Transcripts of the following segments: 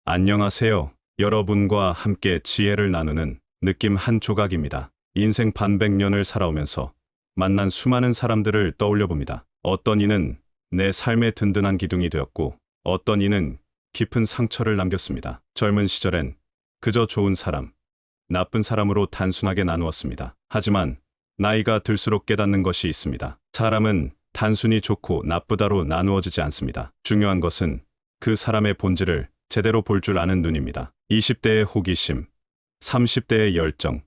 안녕하세요. 여러분과 함께 지혜를 나누는 느낌 한 조각입니다. 인생 반백년을 살아오면서 만난 수많은 사람들을 떠올려 봅니다. 어떤 이는 내 삶의 든든한 기둥이 되었고, 어떤 이는 깊은 상처를 남겼습니다. 젊은 시절엔 그저 좋은 사람, 나쁜 사람으로 단순하게 나누었습니다. 하지만 나이가 들수록 깨닫는 것이 있습니다. 사람은 단순히 좋고 나쁘다로 나누어지지 않습니다. 중요한 것은 그 사람의 본질을 제대로 볼 줄 아는 눈입니다. 20대의 호기심, 30대의 열정,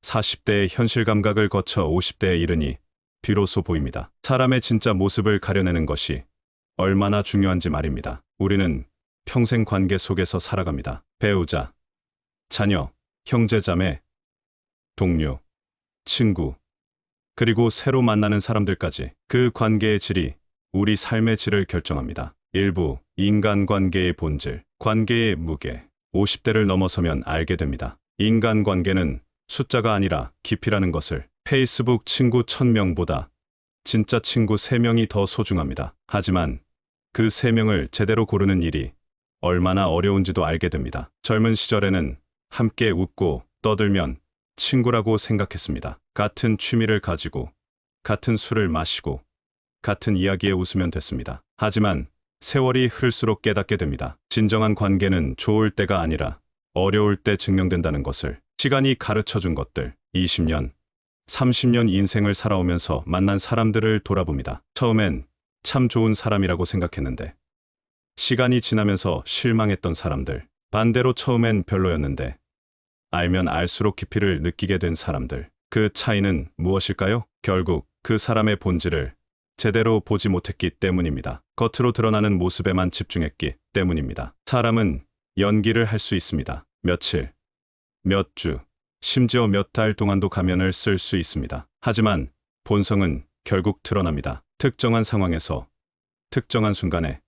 40대의 현실 감각을 거쳐 50대에 이르니 비로소 보입니다. 사람의 진짜 모습을 가려내는 것이 얼마나 중요한지 말입니다. 우리는 평생 관계 속에서 살아갑니다. 배우자, 자녀, 형제자매, 동료, 친구, 그리고 새로 만나는 사람들까지 그 관계의 질이 우리 삶의 질을 결정합니다. 일부 인간관계의 본질, 관계의 무게, 50대를 넘어서면 알게 됩니다. 인간관계는 숫자가 아니라 깊이라는 것을. 페이스북 친구 1000명보다 진짜 친구 3명이 더 소중합니다. 하지만 그 3명을 제대로 고르는 일이 얼마나 어려운지도 알게 됩니다. 젊은 시절에는 함께 웃고 떠들면 친구라고 생각했습니다. 같은 취미를 가지고, 같은 술을 마시고, 같은 이야기에 웃으면 됐습니다. 하지만 세월이 흐를수록 깨닫게 됩니다. 진정한 관계는 좋을 때가 아니라 어려울 때 증명된다는 것을. 시간이 가르쳐준 것들. 20년, 30년 인생을 살아오면서 만난 사람들을 돌아봅니다. 처음엔 참 좋은 사람이라고 생각했는데, 시간이 지나면서 실망했던 사람들. 반대로 처음엔 별로였는데 알면 알수록 깊이를 느끼게 된 사람들. 그 차이는 무엇일까요? 결국 그 사람의 본질을 제대로 보지 못했기 때문입니다. 겉으로 드러나는 모습에만 집중했기 때문입니다. 사람은 연기를 할 수 있습니다. 며칠, 몇 주, 심지어 몇 달 동안도 가면을 쓸 수 있습니다. 하지만 본성은 결국 드러납니다. 특정한 상황에서, 특정한 순간에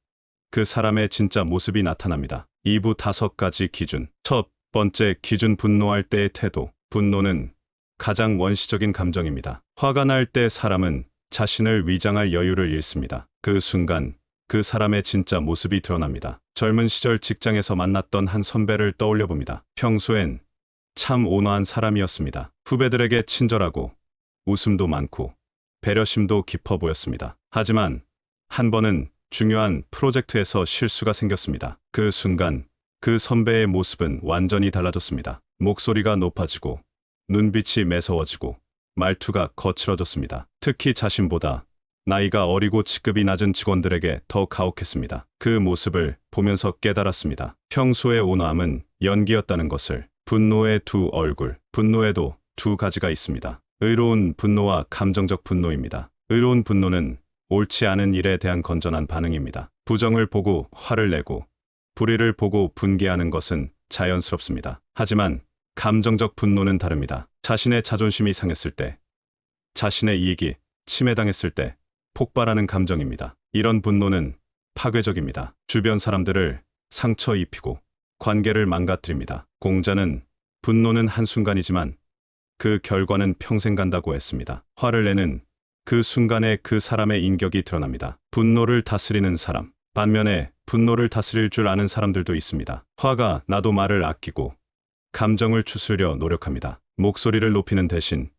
그 사람의 진짜 모습이 나타납니다. 2부 5가지 기준. 첫 번째 기준, 분노할 때의 태도. 분노는 가장 원시적인 감정입니다. 화가 날 때 사람은 자신을 위장할 여유를 잃습니다. 그 순간 그 사람의 진짜 모습이 드러납니다. 젊은 시절 직장에서 만났던 한 선배를 떠올려 봅니다. 평소엔 참 온화한 사람이었습니다. 후배들에게 친절하고 웃음도 많고 배려심도 깊어 보였습니다. 하지만 한 번은 중요한 프로젝트에서 실수가 생겼습니다. 그 순간 그 선배의 모습은 완전히 달라졌습니다. 목소리가 높아지고 눈빛이 매서워지고 말투가 거칠어졌습니다. 특히 자신보다 나이가 어리고 직급이 낮은 직원들에게 더 가혹했습니다. 그 모습을 보면서 깨달았습니다. 평소의 온화함은 연기였다는 것을. 분노의 두 얼굴. 분노에도 두 가지가 있습니다. 의로운 분노와 감정적 분노입니다. 의로운 분노는 옳지 않은 일에 대한 건전한 반응입니다. 부정을 보고 화를 내고 불의를 보고 분개하는 것은 자연스럽습니다. 하지만 감정적 분노는 다릅니다. 자신의 자존심이 상했을 때, 자신의 이익이 침해당했을 때 폭발하는 감정입니다. 이런 분노는 파괴적입니다. 주변 사람들을 상처 입히고 관계를 망가뜨립니다. 공자는 분노는 한순간이지만 그 결과는 평생 간다고 했습니다. 화를 내는 그 순간에 그 사람의 인격이 드러납니다. 분노를 다스리는 사람. 반면에 분노를 다스릴 줄 아는 사람들도 있습니다. 화가 나도 말을 아끼고 감정을 추스려 노력합니다. 목소리를 높이는 대신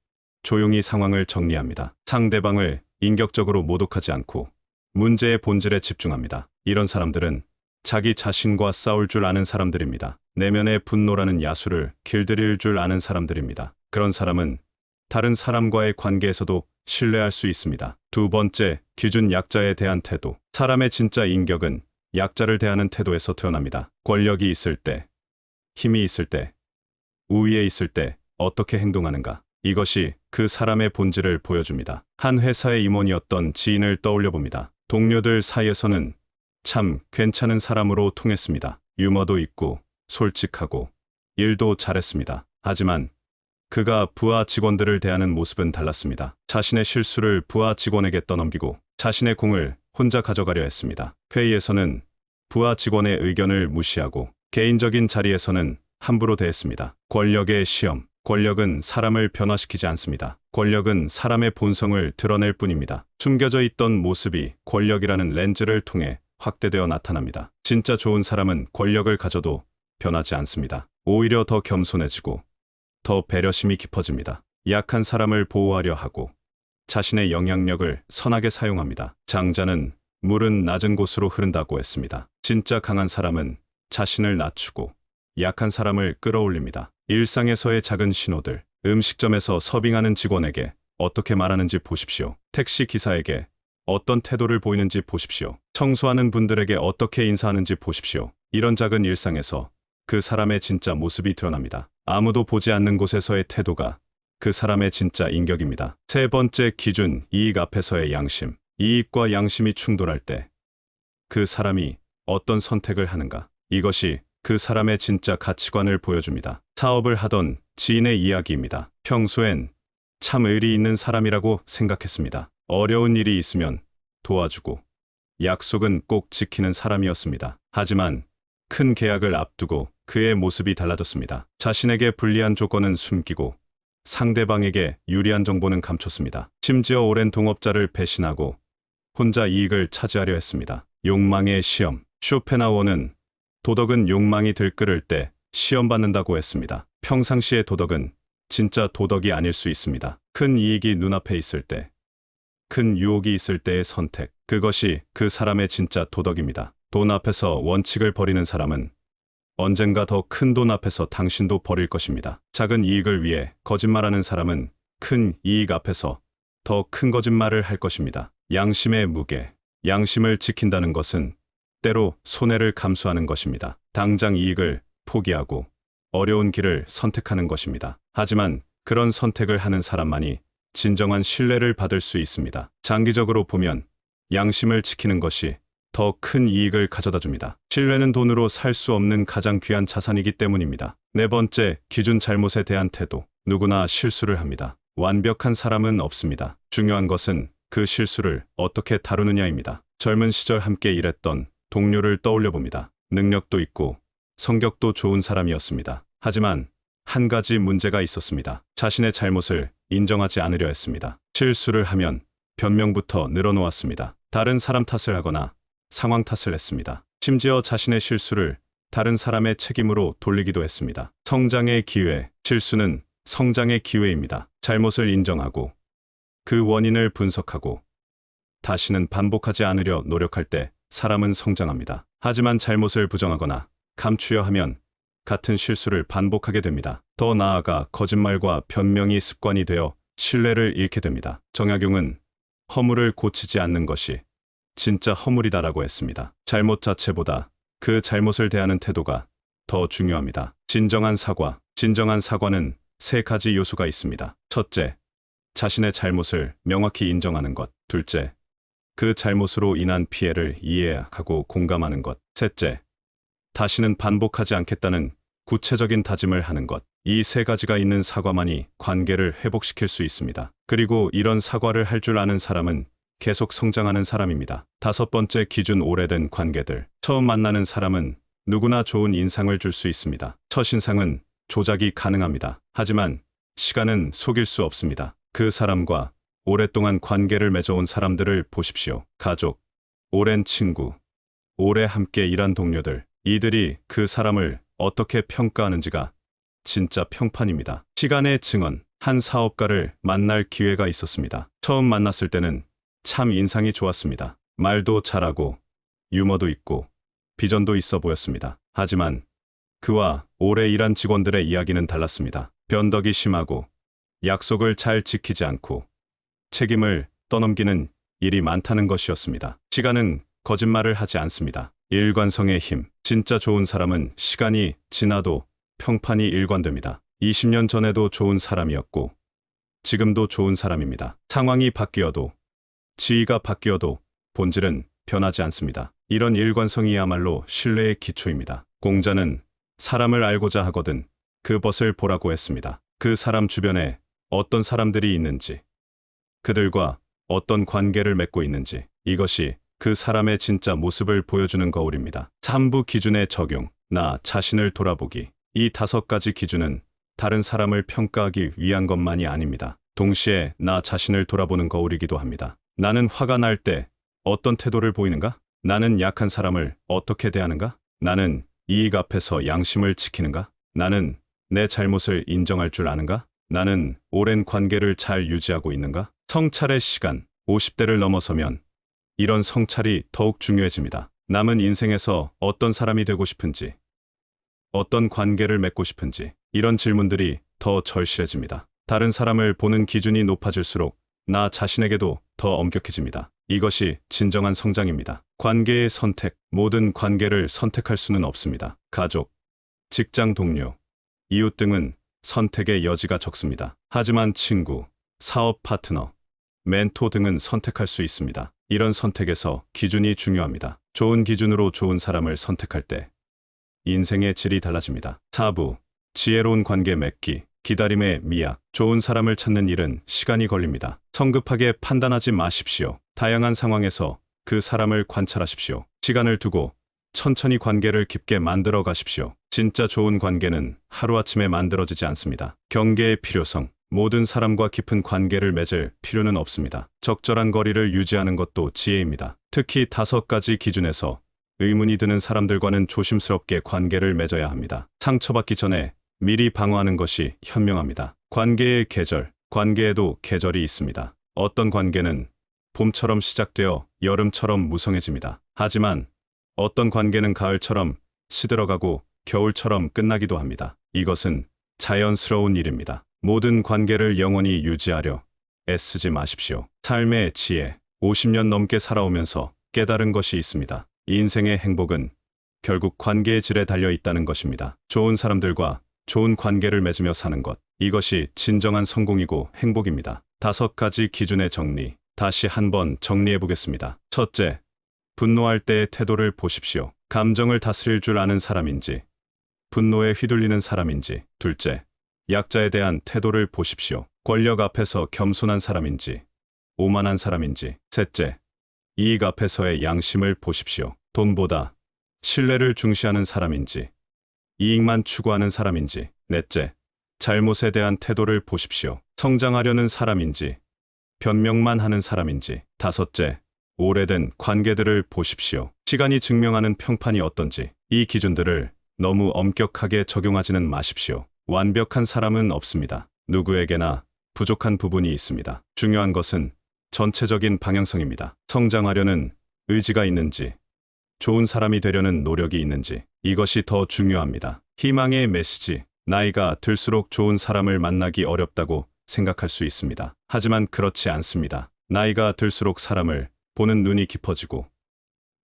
조용히 상황을 정리합니다. 상대방을 인격적으로 모독하지 않고 문제의 본질에 집중합니다. 이런 사람들은 자기 자신과 싸울 줄 아는 사람들입니다. 내면의 분노라는 야수를 길들일 줄 아는 사람들입니다. 그런 사람은 다른 사람과의 관계에서도 신뢰할 수 있습니다. 두 번째 기준, 약자에 대한 태도. 사람의 진짜 인격은 약자를 대하는 태도에서 태어납니다. 권력이 있을 때, 힘이 있을 때, 우위에 있을 때 어떻게 행동하는가. 이것이 그 사람의 본질을 보여줍니다. 한 회사의 임원이었던 지인을 떠올려 봅니다. 동료들 사이에서는 참 괜찮은 사람으로 통했습니다. 유머도 있고 솔직하고 일도 잘했습니다. 하지만 그가 부하 직원들을 대하는 모습은 달랐습니다. 자신의 실수를 부하 직원에게 떠넘기고 자신의 공을 혼자 가져가려 했습니다. 회의에서는 부하 직원의 의견을 무시하고 개인적인 자리에서는 함부로 대했습니다. 권력의 시험. 권력은 사람을 변화시키지 않습니다. 권력은 사람의 본성을 드러낼 뿐입니다. 숨겨져 있던 모습이 권력이라는 렌즈를 통해 확대되어 나타납니다. 진짜 좋은 사람은 권력을 가져도 변하지 않습니다. 오히려 더 겸손해지고 더 배려심이 깊어집니다. 약한 사람을 보호하려 하고 자신의 영향력을 선하게 사용합니다. 장자는 물은 낮은 곳으로 흐른다고 했습니다. 진짜 강한 사람은 자신을 낮추고 약한 사람을 끌어올립니다. 일상에서의 작은 신호들, 음식점에서 서빙하는 직원에게 어떻게 말하는지 보십시오. 택시 기사에게 어떤 태도를 보이는지 보십시오. 청소하는 분들에게 어떻게 인사하는지 보십시오. 이런 작은 일상에서 그 사람의 진짜 모습이 드러납니다. 아무도 보지 않는 곳에서의 태도가 그 사람의 진짜 인격입니다. 세 번째 기준, 이익 앞에서의 양심. 이익과 양심이 충돌할 때 그 사람이 어떤 선택을 하는가? 이것이 그 사람의 진짜 가치관을 보여줍니다. 사업을 하던 지인의 이야기입니다. 평소엔 참 의리 있는 사람이라고 생각했습니다. 어려운 일이 있으면 도와주고 약속은 꼭 지키는 사람이었습니다. 하지만 큰 계약을 앞두고 그의 모습이 달라졌습니다. 자신에게 불리한 조건은 숨기고 상대방에게 유리한 정보는 감췄습니다. 심지어 오랜 동업자를 배신하고 혼자 이익을 차지하려 했습니다. 욕망의 시험. 쇼펜하우어는 도덕은 욕망이 들끓을 때 시험받는다고 했습니다. 평상시의 도덕은 진짜 도덕이 아닐 수 있습니다. 큰 이익이 눈앞에 있을 때, 큰 유혹이 있을 때의 선택. 그것이 그 사람의 진짜 도덕입니다. 돈 앞에서 원칙을 버리는 사람은 언젠가 더 큰 돈 앞에서 당신도 버릴 것입니다. 작은 이익을 위해 거짓말하는 사람은 큰 이익 앞에서 더 큰 거짓말을 할 것입니다. 양심의 무게. 양심을 지킨다는 것은 때로 손해를 감수하는 것입니다. 당장 이익을 포기하고 어려운 길을 선택하는 것입니다. 하지만 그런 선택을 하는 사람만이 진정한 신뢰를 받을 수 있습니다. 장기적으로 보면 양심을 지키는 것이 더 큰 이익을 가져다 줍니다. 신뢰는 돈으로 살 수 없는 가장 귀한 자산이기 때문입니다. 네 번째, 기준 잘못에 대한 태도. 누구나 실수를 합니다. 완벽한 사람은 없습니다. 중요한 것은 그 실수를 어떻게 다루느냐입니다. 젊은 시절 함께 일했던 동료를 떠올려 봅니다. 능력도 있고 성격도 좋은 사람이었습니다. 하지만 한 가지 문제가 있었습니다. 자신의 잘못을 인정하지 않으려 했습니다. 실수를 하면 변명부터 늘어놓았습니다. 다른 사람 탓을 하거나 상황 탓을 했습니다. 심지어 자신의 실수를 다른 사람의 책임으로 돌리기도 했습니다. 성장의 기회. 실수는 성장의 기회입니다. 잘못을 인정하고 그 원인을 분석하고 다시는 반복하지 않으려 노력할 때 사람은 성장합니다. 하지만 잘못을 부정하거나 감추려 하면 같은 실수를 반복하게 됩니다. 더 나아가 거짓말과 변명이 습관이 되어 신뢰를 잃게 됩니다. 정약용은 허물을 고치지 않는 것이 진짜 허물이다라고 했습니다. 잘못 자체보다 그 잘못을 대하는 태도가 더 중요합니다. 진정한 사과. 진정한 사과는 세 가지 요소가 있습니다. 첫째, 자신의 잘못을 명확히 인정하는 것. 둘째, 그 잘못으로 인한 피해를 이해하고 공감하는 것. 셋째, 다시는 반복하지 않겠다는 구체적인 다짐을 하는 것. 이 세 가지가 있는 사과만이 관계를 회복시킬 수 있습니다. 그리고 이런 사과를 할 줄 아는 사람은 계속 성장하는 사람입니다. 다섯 번째 기준, 오래된 관계들. 처음 만나는 사람은 누구나 좋은 인상을 줄 수 있습니다. 첫인상은 조작이 가능합니다. 하지만 시간은 속일 수 없습니다. 그 사람과 오랫동안 관계를 맺어온 사람들을 보십시오. 가족, 오랜 친구, 오래 함께 일한 동료들. 이들이 그 사람을 어떻게 평가하는지가 진짜 평판입니다. 시간의 증언. 한 사업가를 만날 기회가 있었습니다. 처음 만났을 때는 참 인상이 좋았습니다. 말도 잘하고 유머도 있고 비전도 있어 보였습니다. 하지만 그와 오래 일한 직원들의 이야기는 달랐습니다. 변덕이 심하고 약속을 잘 지키지 않고 책임을 떠넘기는 일이 많다는 것이었습니다. 시간은 거짓말을 하지 않습니다. 일관성의 힘. 진짜 좋은 사람은 시간이 지나도 평판이 일관됩니다. 20년 전에도 좋은 사람이었고 지금도 좋은 사람입니다. 상황이 바뀌어도 지위가 바뀌어도 본질은 변하지 않습니다. 이런 일관성이야말로 신뢰의 기초입니다. 공자는 사람을 알고자 하거든 그 벗을 보라고 했습니다. 그 사람 주변에 어떤 사람들이 있는지, 그들과 어떤 관계를 맺고 있는지, 이것이 그 사람의 진짜 모습을 보여주는 거울입니다. 3부 기준의 적용. 나 자신을 돌아보기. 이 5가지 기준은 다른 사람을 평가하기 위한 것만이 아닙니다. 동시에 나 자신을 돌아보는 거울이기도 합니다. 나는 화가 날 때 어떤 태도를 보이는가? 나는 약한 사람을 어떻게 대하는가? 나는 이익 앞에서 양심을 지키는가? 나는 내 잘못을 인정할 줄 아는가? 나는 오랜 관계를 잘 유지하고 있는가? 성찰의 시간, 50대를 넘어서면 이런 성찰이 더욱 중요해집니다. 남은 인생에서 어떤 사람이 되고 싶은지, 어떤 관계를 맺고 싶은지, 이런 질문들이 더 절실해집니다. 다른 사람을 보는 기준이 높아질수록 나 자신에게도 더 엄격해집니다. 이것이 진정한 성장입니다. 관계의 선택, 모든 관계를 선택할 수는 없습니다. 가족, 직장 동료, 이웃 등은 선택의 여지가 적습니다. 하지만 친구, 사업 파트너, 멘토 등은 선택할 수 있습니다. 이런 선택에서 기준이 중요합니다. 좋은 기준으로 좋은 사람을 선택할 때 인생의 질이 달라집니다. 4부, 지혜로운 관계 맺기, 기다림의 미학. 좋은 사람을 찾는 일은 시간이 걸립니다. 성급하게 판단하지 마십시오. 다양한 상황에서 그 사람을 관찰하십시오. 시간을 두고 천천히 관계를 깊게 만들어 가십시오. 진짜 좋은 관계는 하루아침에 만들어지지 않습니다. 경계의 필요성. 모든 사람과 깊은 관계를 맺을 필요는 없습니다. 적절한 거리를 유지하는 것도 지혜입니다. 특히 5가지 기준에서 의문이 드는 사람들과는 조심스럽게 관계를 맺어야 합니다. 상처받기 전에 미리 방어하는 것이 현명합니다. 관계의 계절, 관계에도 계절이 있습니다. 어떤 관계는 봄처럼 시작되어 여름처럼 무성해집니다. 하지만 어떤 관계는 가을처럼 시들어가고 겨울처럼 끝나기도 합니다. 이것은 자연스러운 일입니다. 모든 관계를 영원히 유지하려 애쓰지 마십시오. 삶의 지혜, 50년 넘게 살아오면서 깨달은 것이 있습니다. 인생의 행복은 결국 관계의 질에 달려 있다는 것입니다. 좋은 사람들과 좋은 관계를 맺으며 사는 것, 이것이 진정한 성공이고 행복입니다. 5가지 기준의 정리, 다시 한번 정리해 보겠습니다. 첫째, 분노할 때의 태도를 보십시오. 감정을 다스릴 줄 아는 사람인지, 분노에 휘둘리는 사람인지. 둘째, 약자에 대한 태도를 보십시오. 권력 앞에서 겸손한 사람인지, 오만한 사람인지. 셋째, 이익 앞에서의 양심을 보십시오. 돈보다 신뢰를 중시하는 사람인지, 이익만 추구하는 사람인지. 넷째, 잘못에 대한 태도를 보십시오. 성장하려는 사람인지, 변명만 하는 사람인지. 다섯째, 오래된 관계들을 보십시오. 시간이 증명하는 평판이 어떤지. 이 기준들을 너무 엄격하게 적용하지는 마십시오. 완벽한 사람은 없습니다. 누구에게나 부족한 부분이 있습니다. 중요한 것은 전체적인 방향성입니다. 성장하려는 의지가 있는지, 좋은 사람이 되려는 노력이 있는지, 이것이 더 중요합니다. 희망의 메시지, 나이가 들수록 좋은 사람을 만나기 어렵다고 생각할 수 있습니다. 하지만 그렇지 않습니다. 나이가 들수록 사람을 보는 눈이 깊어지고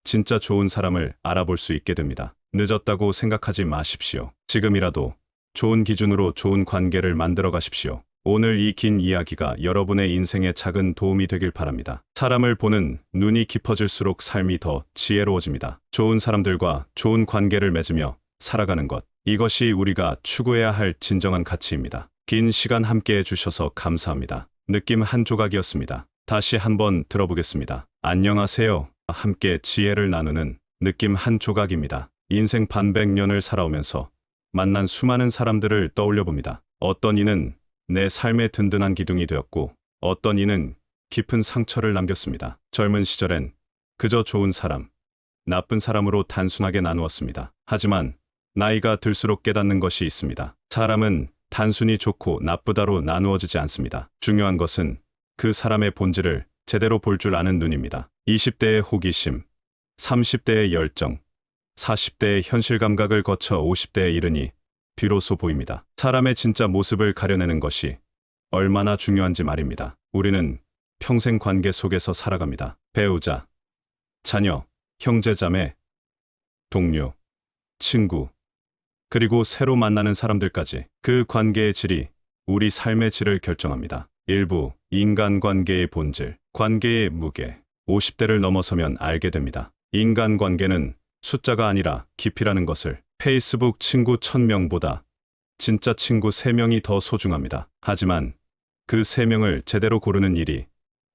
진짜 좋은 사람을 알아볼 수 있게 됩니다. 늦었다고 생각하지 마십시오. 지금이라도 좋은 기준으로 좋은 관계를 만들어 가십시오. 오늘 이 긴 이야기가 여러분의 인생에 작은 도움이 되길 바랍니다. 사람을 보는 눈이 깊어질수록 삶이 더 지혜로워집니다. 좋은 사람들과 좋은 관계를 맺으며 살아가는 것, 이것이 우리가 추구해야 할 진정한 가치입니다. 긴 시간 함께 해주셔서 감사합니다. 느낌 한 조각이었습니다. 다시 한번 들어보겠습니다. 안녕하세요. 함께 지혜를 나누는 느낌 한 조각입니다. 인생 반백년을 살아오면서 만난 수많은 사람들을 떠올려 봅니다. 어떤 이는 내 삶의 든든한 기둥이 되었고, 어떤 이는 깊은 상처를 남겼습니다. 젊은 시절엔 그저 좋은 사람, 나쁜 사람으로 단순하게 나누었습니다. 하지만 나이가 들수록 깨닫는 것이 있습니다. 사람은 단순히 좋고 나쁘다로 나누어지지 않습니다. 중요한 것은 그 사람의 본질을 제대로 볼 줄 아는 눈입니다. 20대의 호기심, 30대의 열정, 40대의 현실 감각을 거쳐 50대에 이르니 비로소 보입니다. 사람의 진짜 모습을 가려내는 것이 얼마나 중요한지 말입니다. 우리는 평생 관계 속에서 살아갑니다. 배우자, 자녀, 형제자매, 동료, 친구, 그리고 새로 만나는 사람들까지. 그 관계의 질이 우리 삶의 질을 결정합니다. 일부, 인간관계의 본질, 관계의 무게. 50대를 넘어서면 알게 됩니다. 인간관계는 숫자가 아니라 깊이라는 것을. 페이스북 친구 1000명보다 진짜 친구 3명이 더 소중합니다. 하지만 그 3명을 제대로 고르는 일이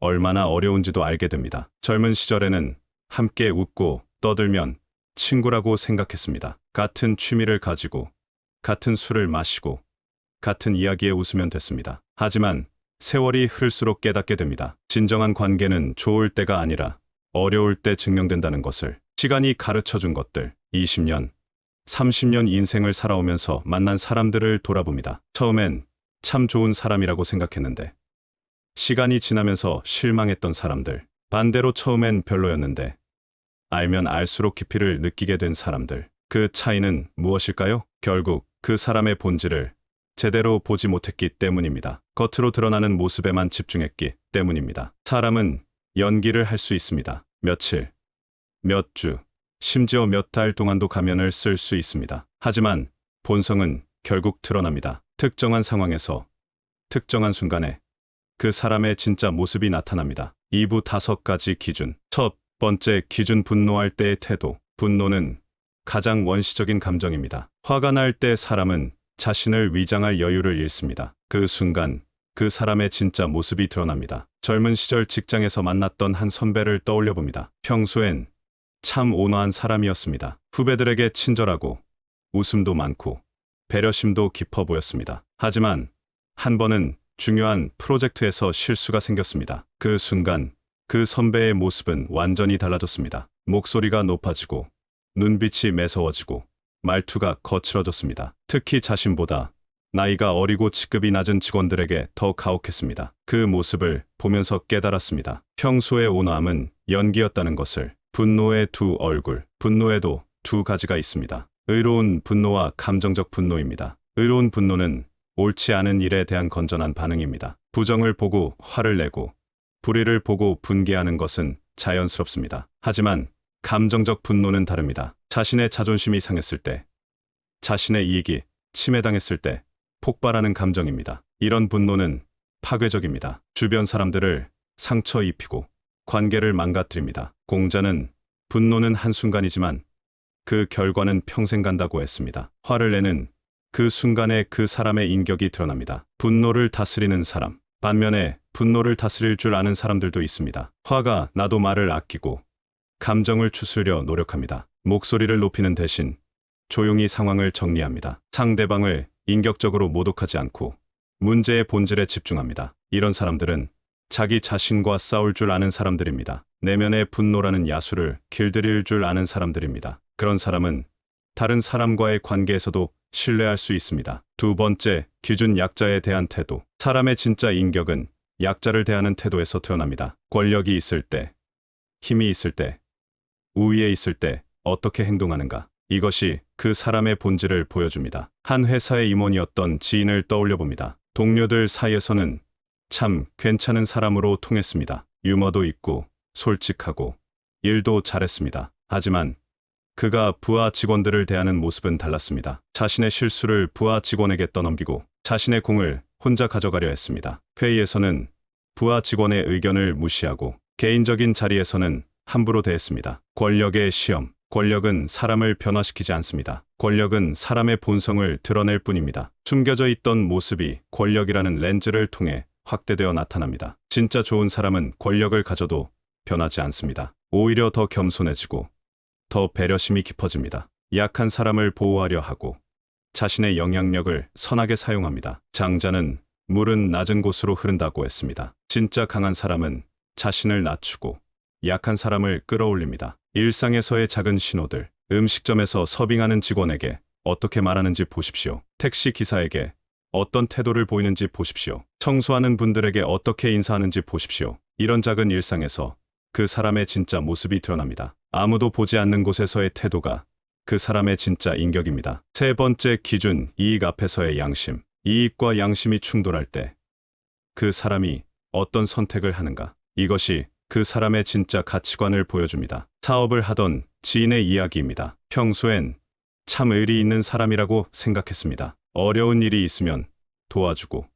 얼마나 어려운지도 알게 됩니다. 젊은 시절에는 함께 웃고 떠들면 친구라고 생각했습니다. 같은 취미를 가지고, 같은 술을 마시고, 같은 이야기에 웃으면 됐습니다. 하지만 세월이 흐를수록 깨닫게 됩니다. 진정한 관계는 좋을 때가 아니라 어려울 때 증명된다는 것을. 시간이 가르쳐 준 것들. 20년, 30년 인생을 살아오면서 만난 사람들을 돌아봅니다. 처음엔 참 좋은 사람이라고 생각했는데, 시간이 지나면서 실망했던 사람들, 반대로 처음엔 별로였는데, 알면 알수록 깊이를 느끼게 된 사람들. 그 차이는 무엇일까요? 결국 그 사람의 본질을 제대로 보지 못했기 때문입니다. 겉으로 드러나는 모습에만 집중했기 때문입니다. 사람은 연기를 할 수 있습니다. 며칠, 몇 주, 심지어 몇 달 동안도 가면을 쓸 수 있습니다. 하지만 본성은 결국 드러납니다. 특정한 상황에서, 특정한 순간에 그 사람의 진짜 모습이 나타납니다. 2부 5가지 기준. 첫 번째 기준, 분노할 때의 태도. 분노는 가장 원시적인 감정입니다. 화가 날 때 사람은 자신을 위장할 여유를 잃습니다. 그 순간 그 사람의 진짜 모습이 드러납니다. 젊은 시절 직장에서 만났던 한 선배를 떠올려 봅니다. 평소엔 참 온화한 사람이었습니다. 후배들에게 친절하고 웃음도 많고 배려심도 깊어 보였습니다. 하지만 한 번은 중요한 프로젝트에서 실수가 생겼습니다. 그 순간 그 선배의 모습은 완전히 달라졌습니다. 목소리가 높아지고 눈빛이 매서워지고 말투가 거칠어졌습니다. 특히 자신보다 나이가 어리고 직급이 낮은 직원들에게 더 가혹했습니다. 그 모습을 보면서 깨달았습니다. 평소의 온화함은 연기였다는 것을. 분노의 두 얼굴. 분노에도 두 가지가 있습니다. 의로운 분노와 감정적 분노입니다. 의로운 분노는 옳지 않은 일에 대한 건전한 반응입니다. 부정을 보고 화를 내고 불의를 보고 분개하는 것은 자연스럽습니다. 하지만 감정적 분노는 다릅니다. 자신의 자존심이 상했을 때, 자신의 이익이 침해당했을 때 폭발하는 감정입니다. 이런 분노는 파괴적입니다. 주변 사람들을 상처 입히고 관계를 망가뜨립니다. 공자는 분노는 한순간이지만 그 결과는 평생 간다고 했습니다. 화를 내는 그 순간에 그 사람의 인격이 드러납니다. 분노를 다스리는 사람. 반면에 분노를 다스릴 줄 아는 사람들도 있습니다. 화가 나도 말을 아끼고 감정을 추스려 노력합니다. 목소리를 높이는 대신 조용히 상황을 정리합니다. 상대방을 인격적으로 모독하지 않고 문제의 본질에 집중합니다. 이런 사람들은 자기 자신과 싸울 줄 아는 사람들입니다. 내면의 분노라는 야수를 길들일 줄 아는 사람들입니다. 그런 사람은 다른 사람과의 관계에서도 신뢰할 수 있습니다. 두 번째 기준, 약자에 대한 태도. 사람의 진짜 인격은 약자를 대하는 태도에서 태어납니다. 권력이 있을 때, 힘이 있을 때, 우위에 있을 때 어떻게 행동하는가. 이것이 그 사람의 본질을 보여줍니다. 한 회사의 임원이었던 지인을 떠올려 봅니다. 동료들 사이에서는 참 괜찮은 사람으로 통했습니다. 유머도 있고 솔직하고 일도 잘했습니다. 하지만 그가 부하 직원들을 대하는 모습은 달랐습니다. 자신의 실수를 부하 직원에게 떠넘기고 자신의 공을 혼자 가져가려 했습니다. 회의에서는 부하 직원의 의견을 무시하고 개인적인 자리에서는 함부로 대했습니다. 권력의 시험. 권력은 사람을 변화시키지 않습니다. 권력은 사람의 본성을 드러낼 뿐입니다. 숨겨져 있던 모습이 권력이라는 렌즈를 통해 확대되어 나타납니다. 진짜 좋은 사람은 권력을 가져도 변하지 않습니다. 오히려 더 겸손해지고 더 배려심이 깊어집니다. 약한 사람을 보호하려 하고 자신의 영향력을 선하게 사용합니다. 장자는 물은 낮은 곳으로 흐른다고 했습니다. 진짜 강한 사람은 자신을 낮추고 약한 사람을 끌어올립니다. 일상에서의 작은 신호들. 음식점에서 서빙하는 직원에게 어떻게 말하는지 보십시오. 택시 기사에게 어떤 태도를 보이는지 보십시오. 청소하는 분들에게 어떻게 인사하는지 보십시오. 이런 작은 일상에서 그 사람의 진짜 모습이 드러납니다. 아무도 보지 않는 곳에서의 태도가 그 사람의 진짜 인격입니다. 세 번째 기준, 이익 앞에서의 양심. 이익과 양심이 충돌할 때 그 사람이 어떤 선택을 하는가. 이것이 그 사람의 진짜 가치관을 보여줍니다. 사업을 하던 지인의 이야기입니다. 평소엔 참 의리 있는 사람이라고 생각했습니다. 어려운 일이 있으면 도와주고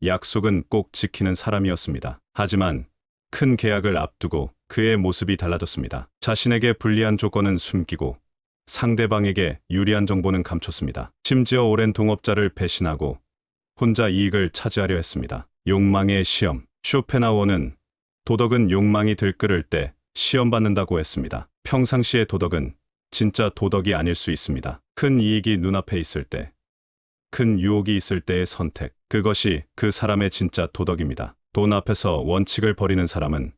약속은 꼭 지키는 사람이었습니다. 하지만 큰 계약을 앞두고 그의 모습이 달라졌습니다. 자신에게 불리한 조건은 숨기고 상대방에게 유리한 정보는 감췄습니다. 심지어 오랜 동업자를 배신하고 혼자 이익을 차지하려 했습니다. 욕망의 시험. 쇼펜하우어는 도덕은 욕망이 들끓을 때 시험받는다고 했습니다. 평상시의 도덕은 진짜 도덕이 아닐 수 있습니다. 큰 이익이 눈앞에 있을 때, 큰 유혹이 있을 때의 선택. 그것이 그 사람의 진짜 도덕입니다. 돈 앞에서 원칙을 버리는 사람은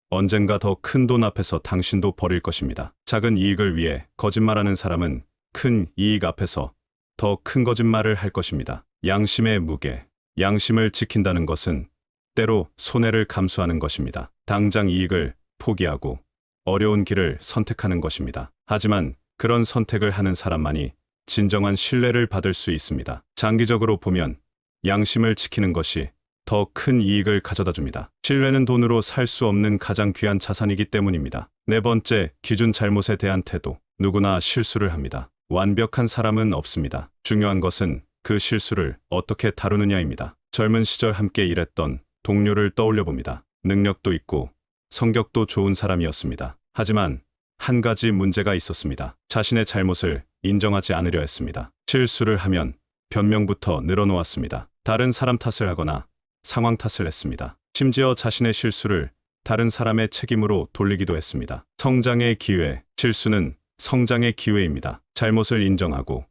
언젠가 더 큰 돈 앞에서 당신도 버릴 것입니다. 작은 이익을 위해 거짓말하는 사람은 큰 이익 앞에서 더 큰 거짓말을 할 것입니다. 양심의 무게. 양심을 지킨다는 것은 때로 손해를 감수하는 것입니다. 당장 이익을 포기하고 어려운 길을 선택하는 것입니다. 하지만 그런 선택을 하는 사람만이 진정한 신뢰를 받을 수 있습니다. 장기적으로 보면 양심을 지키는 것이 더 큰 이익을 가져다 줍니다. 신뢰는 돈으로 살 수 없는 가장 귀한 자산이기 때문입니다. 네 번째, 기준. 잘못에 대한 태도. 누구나 실수를 합니다. 완벽한 사람은 없습니다. 중요한 것은 그 실수를 어떻게 다루느냐입니다. 젊은 시절 함께 일했던 동료를 떠올려 봅니다. 능력도 있고 성격도 좋은 사람이었습니다. 하지만 한 가지 문제가 있었습니다. 자신의 잘못을 인정하지 않으려 했습니다. 실수를 하면 변명부터 늘어놓았습니다. 다른 사람 탓을 하거나 상황 탓을 했습니다. 심지어 자신의 실수를 다른 사람의 책임으로 돌리기도 했습니다. 성장의 기회. 실수는 성장의 기회입니다. 잘못을 인정하고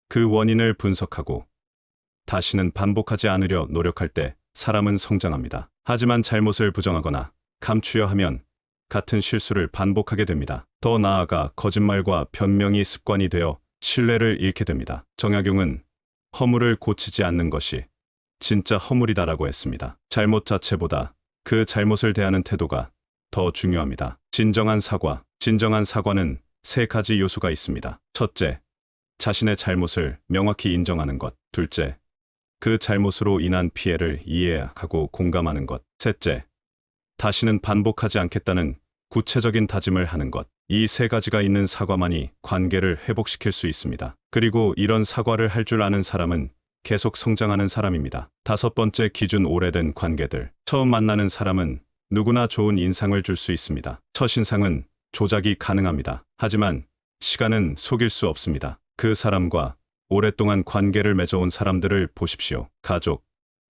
그 원인을 분석하고 다시는 반복하지 않으려 노력할 때 사람은 성장합니다. 하지만 잘못을 부정하거나 감추려 하면 같은 실수를 반복하게 됩니다. 더 나아가 거짓말과 변명이 습관이 되어 신뢰를 잃게 됩니다. 정약용은 허물을 고치지 않는 것이 진짜 허물이다라고 했습니다. 잘못 자체보다 그 잘못을 대하는 태도가 더 중요합니다. 진정한 사과. 진정한 사과는 세 가지 요소가 있습니다. 첫째, 자신의 잘못을 명확히 인정하는 것. 둘째, 그 잘못으로 인한 피해를 이해하고 공감하는 것. 셋째, 다시는 반복하지 않겠다는 구체적인 다짐을 하는 것. 이 세 가지가 있는 사과만이 관계를 회복시킬 수 있습니다. 그리고 이런 사과를 할 줄 아는 사람은 계속 성장하는 사람입니다. 다섯 번째 기준. 오래된 관계들. 처음 만나는 사람은 누구나 좋은 인상을 줄 수 있습니다. 첫인상은 조작이 가능합니다. 하지만 시간은 속일 수 없습니다. 그 사람과 오랫동안 관계를 맺어온 사람들을 보십시오. 가족,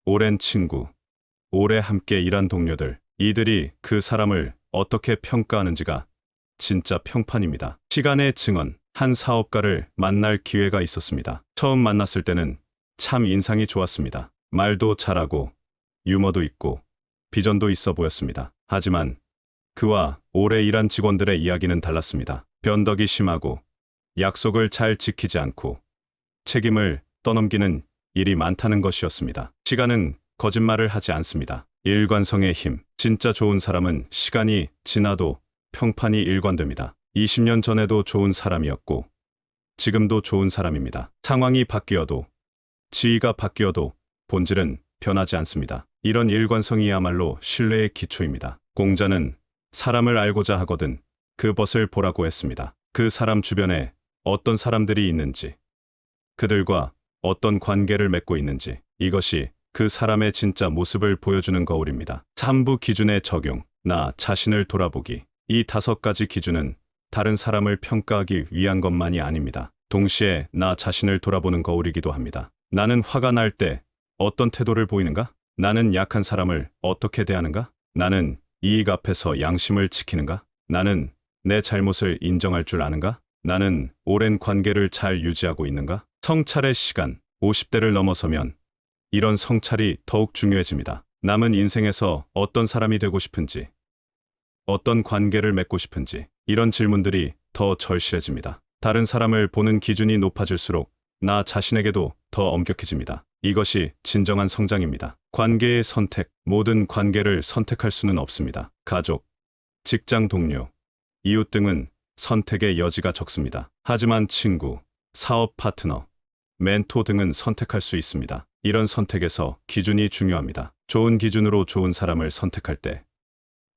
오랜 친구, 오래 함께 일한 동료들. 이들이 그 사람을 어떻게 평가하는지가 진짜 평판입니다. 시간의 증언. 한 사업가를 만날 기회가 있었습니다. 처음 만났을 때는 참 인상이 좋았습니다. 말도 잘하고 유머도 있고 비전도 있어 보였습니다. 하지만 그와 오래 일한 직원들의 이야기는 달랐습니다. 변덕이 심하고 약속을 잘 지키지 않고 책임을 떠넘기는 일이 많다는 것이었습니다. 시간은 거짓말을 하지 않습니다. 일관성의 힘. 진짜 좋은 사람은 시간이 지나도 평판이 일관됩니다. 20년 전에도 좋은 사람이었고 지금도 좋은 사람입니다. 상황이 바뀌어도 지위가 바뀌어도 본질은 변하지 않습니다. 이런 일관성이야말로 신뢰의 기초입니다. 공자는 사람을 알고자 하거든 그 벗을 보라고 했습니다. 그 사람 주변에 어떤 사람들이 있는지, 그들과 어떤 관계를 맺고 있는지, 이것이 그 사람의 진짜 모습을 보여주는 거울입니다. 3부 기준의 적용. 나 자신을 돌아보기. 이 5가지 기준은 다른 사람을 평가하기 위한 것만이 아닙니다. 동시에 나 자신을 돌아보는 거울이기도 합니다. 나는 화가 날 때 어떤 태도를 보이는가? 나는 약한 사람을 어떻게 대하는가? 나는 이익 앞에서 양심을 지키는가? 나는 내 잘못을 인정할 줄 아는가? 나는 오랜 관계를 잘 유지하고 있는가? 성찰의 시간. 50대를 넘어서면 이런 성찰이 더욱 중요해집니다. 남은 인생에서 어떤 사람이 되고 싶은지, 어떤 관계를 맺고 싶은지, 이런 질문들이 더 절실해집니다. 다른 사람을 보는 기준이 높아질수록 나 자신에게도 더 엄격해집니다. 이것이 진정한 성장입니다. 관계의 선택. 모든 관계를 선택할 수는 없습니다. 가족, 직장 동료, 이웃 등은 선택의 여지가 적습니다. 하지만 친구, 사업 파트너, 멘토 등은 선택할 수 있습니다. 이런 선택에서 기준이 중요합니다. 좋은 기준으로 좋은 사람을 선택할 때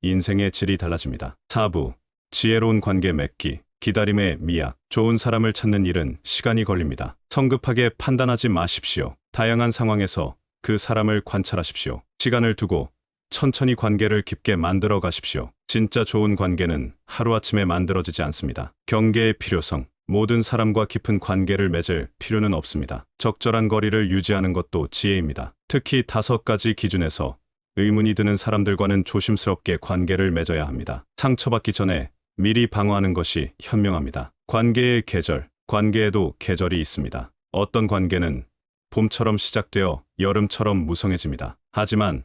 인생의 질이 달라집니다. 4부, 지혜로운 관계 맺기. 기다림의 미학. 좋은 사람을 찾는 일은 시간이 걸립니다. 성급하게 판단하지 마십시오. 다양한 상황에서 그 사람을 관찰하십시오. 시간을 두고 천천히 관계를 깊게 만들어 가십시오. 진짜 좋은 관계는 하루아침에 만들어지지 않습니다. 경계의 필요성. 모든 사람과 깊은 관계를 맺을 필요는 없습니다. 적절한 거리를 유지하는 것도 지혜입니다. 특히 5가지 기준에서 의문이 드는 사람들과는 조심스럽게 관계를 맺어야 합니다. 상처받기 전에 미리 방어하는 것이 현명합니다. 관계의 계절. 관계에도 계절이 있습니다. 어떤 관계는 봄처럼 시작되어 여름처럼 무성해집니다. 하지만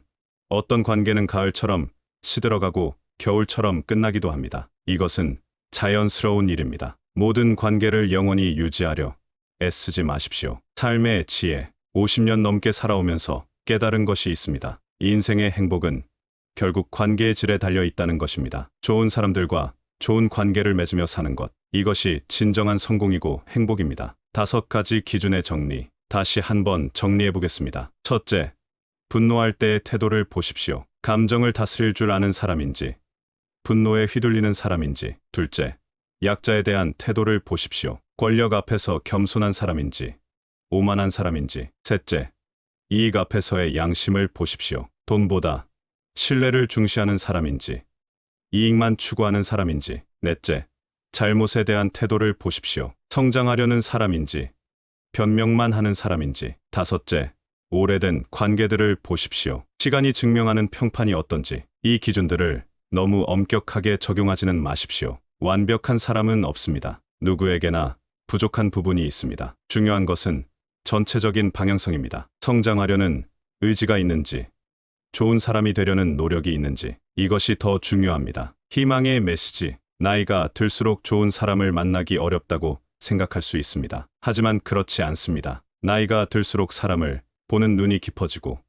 어떤 관계는 가을처럼 시들어가고 겨울처럼 끝나기도 합니다. 이것은 자연스러운 일입니다. 모든 관계를 영원히 유지하려 애쓰지 마십시오. 삶의 지혜. 50년 넘게 살아오면서 깨달은 것이 있습니다. 인생의 행복은 결국 관계의 질에 달려 있다는 것입니다. 좋은 사람들과 좋은 관계를 맺으며 사는 것. 이것이 진정한 성공이고 행복입니다. 5가지 기준의 정리. 다시 한번 정리해 보겠습니다. 첫째, 분노할 때의 태도를 보십시오. 감정을 다스릴 줄 아는 사람인지, 분노에 휘둘리는 사람인지. 둘째, 약자에 대한 태도를 보십시오. 권력 앞에서 겸손한 사람인지, 오만한 사람인지. 셋째, 이익 앞에서의 양심을 보십시오. 돈보다 신뢰를 중시하는 사람인지, 이익만 추구하는 사람인지. 넷째, 잘못에 대한 태도를 보십시오. 성장하려는 사람인지, 변명만 하는 사람인지. 다섯째, 오래된 관계들을 보십시오. 시간이 증명하는 평판이 어떤지. 이 기준들을 너무 엄격하게 적용하지는 마십시오. 완벽한 사람은 없습니다. 누구에게나 부족한 부분이 있습니다. 중요한 것은 전체적인 방향성입니다. 성장하려는 의지가 있는지, 좋은 사람이 되려는 노력이 있는지, 이것이 더 중요합니다. 희망의 메시지. 나이가 들수록 좋은 사람을 만나기 어렵다고 생각할 수 있습니다. 하지만 그렇지 않습니다. 나이가 들수록 사람을 보는 눈이 깊어지고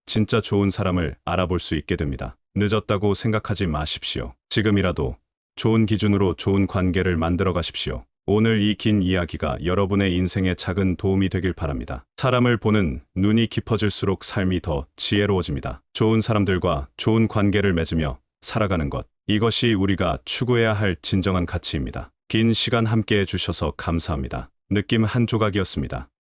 진짜 좋은 사람을 알아볼 수 있게 됩니다. 늦었다고 생각하지 마십시오. 지금이라도 좋은 기준으로 좋은 관계를 만들어 가십시오. 오늘 이 긴 이야기가 여러분의 인생에 작은 도움이 되길 바랍니다. 사람을 보는 눈이 깊어질수록 삶이 더 지혜로워집니다. 좋은 사람들과 좋은 관계를 맺으며 살아가는 것. 이것이 우리가 추구해야 할 진정한 가치입니다. 긴 시간 함께 해주셔서 감사합니다. 느낌 한 조각이었습니다.